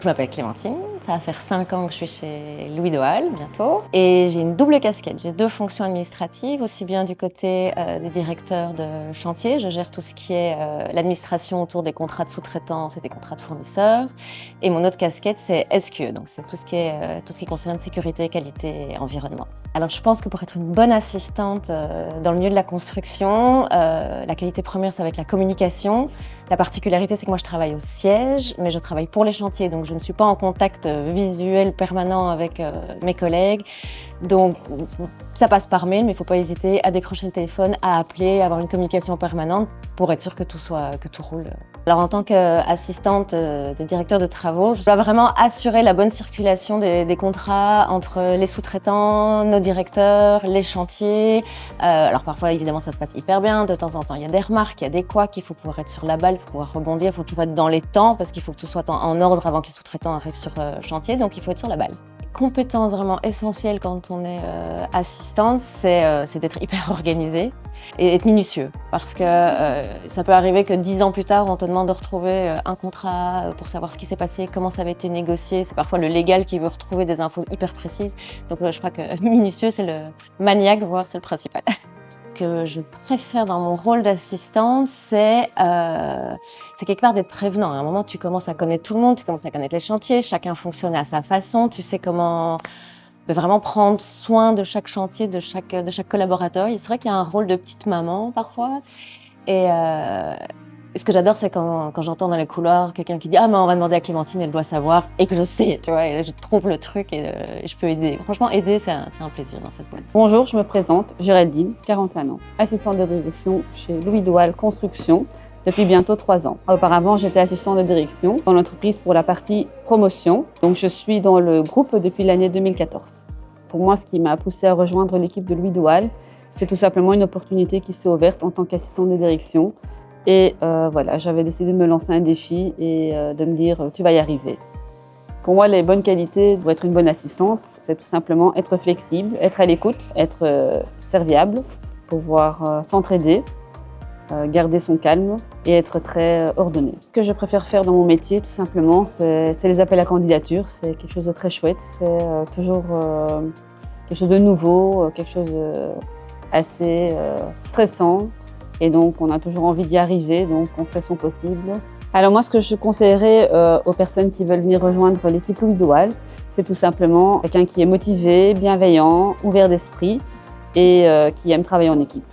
Je m'appelle Clémentine, ça va faire 5 ans que je suis chez Louis Doal, bientôt. Et j'ai une double casquette, j'ai 2 fonctions administratives, aussi bien du côté des directeurs de chantier. Je gère tout ce qui est l'administration autour des contrats de sous-traitance et des contrats de fournisseurs. Et mon autre casquette, c'est SQE, donc c'est tout ce qui concerne sécurité, qualité et environnement. Alors je pense que pour être une bonne assistante dans le milieu de la construction, la qualité première, ça va être la communication. La particularité, c'est que moi, je travaille au siège, mais je travaille pour les chantiers, donc je ne suis pas en contact visuel permanent avec mes collègues. Donc, ça passe par mail, mais il ne faut pas hésiter à décrocher le téléphone, à appeler, à avoir une communication permanente pour être sûr que tout roule. Alors, en tant qu'assistante des directeurs de travaux, je dois vraiment assurer la bonne circulation des contrats entre les sous-traitants, nos directeurs, les chantiers. Alors, parfois, évidemment, ça se passe hyper bien. De temps en temps, il y a des remarques, il y a des couacs, il faut pouvoir être sur la balle, il faut pouvoir rebondir, il faut toujours être dans les temps parce qu'il faut que tout soit en ordre avant que les sous-traitants arrivent sur chantier, donc il faut être sur la balle. Compétence vraiment essentielle quand on est assistante, c'est d'être hyper organisé et être minutieux. Parce que ça peut arriver que 10 ans plus tard, on te demande de retrouver un contrat pour savoir ce qui s'est passé, comment ça avait été négocié. C'est parfois le légal qui veut retrouver des infos hyper précises. Donc je crois que minutieux, c'est le maniaque, voire c'est le principal. Ce que je préfère dans mon rôle d'assistante, c'est quelque part d'être prévenant. À un moment, tu commences à connaître tout le monde, tu commences à connaître les chantiers, chacun fonctionne à sa façon, tu sais comment vraiment prendre soin de chaque chantier, de chaque collaborateur. C'est vrai qu'il y a un rôle de petite maman parfois. Et ce que j'adore, c'est quand j'entends dans les couloirs quelqu'un qui dit « Ah, mais on va demander à Clémentine, elle doit savoir », et que je sais, tu vois, et là, je trouve le truc et je peux aider. Franchement, aider, c'est un plaisir dans cette boîte. Bonjour, je me présente, Géraldine, 41 ans, assistante de direction chez Louis Doal Construction depuis bientôt 3 ans. Auparavant, j'étais assistante de direction dans l'entreprise pour la partie promotion, donc je suis dans le groupe depuis l'année 2014. Pour moi, ce qui m'a poussée à rejoindre l'équipe de Louis Doal, c'est tout simplement une opportunité qui s'est ouverte en tant qu'assistante de direction. Et voilà, j'avais décidé de me lancer un défi et de me dire « tu vas y arriver ». Pour moi, les bonnes qualités pour être une bonne assistante, c'est tout simplement être flexible, être à l'écoute, être serviable, pouvoir s'entraider, garder son calme et être très ordonné. Ce que je préfère faire dans mon métier, tout simplement, c'est les appels à candidature. C'est quelque chose de très chouette, c'est toujours quelque chose de nouveau, quelque chose assez stressant. Et donc, on a toujours envie d'y arriver, donc on fait son possible. Alors moi, ce que je conseillerais aux personnes qui veulent venir rejoindre l'équipe Louis Doal, c'est tout simplement quelqu'un qui est motivé, bienveillant, ouvert d'esprit et qui aime travailler en équipe.